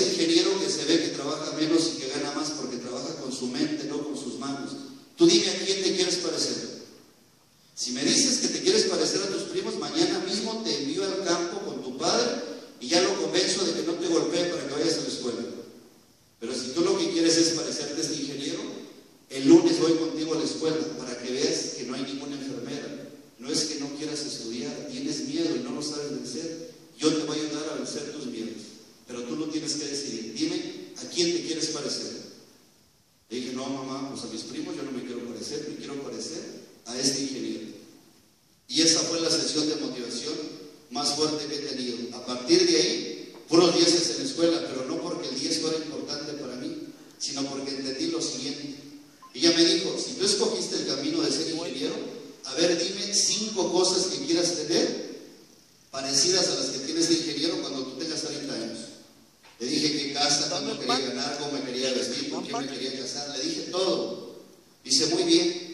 este ingeniero que se ve que trabaja menos y que gana más porque trabaja con su mente, no con sus manos. Tú dime a quién te quieres parecer. Si me dices que te quieres parecer a tus primos, mañana mismo te envío al campo con tu padre y ya lo convenzo de que no te golpee para que vayas a la escuela. Pero si tú lo que quieres es parecerte a este ingeniero, el lunes voy contigo a la escuela para que veas que no hay ninguna enfermera. No es que no quieras estudiar, tienes miedo y no lo sabes vencer. Yo te voy a ayudar a vencer tus miedos, pero tú lo tienes que decidir. Dime a quién te quieres parecer. Le dije, no mamá, pues a mis primos yo no me quiero parecer, me quiero parecer a este ingeniero. Y esa fue la sesión de motivación más fuerte que he tenido. A partir de ahí, puros 10 en la escuela, pero no porque el 10 fuera importante para mí, sino porque entendí lo siguiente. Ella me dijo, si tú escogiste el camino de ser ingeniero, a ver, dime 5 cosas que quieras tener parecidas a las que tienes de ingeniero cuando tú tengas 30 años. Le dije qué casa, cuánto quería ganar, cómo me quería vestir, con quién me quería casar, le dije todo. Dice, muy bien.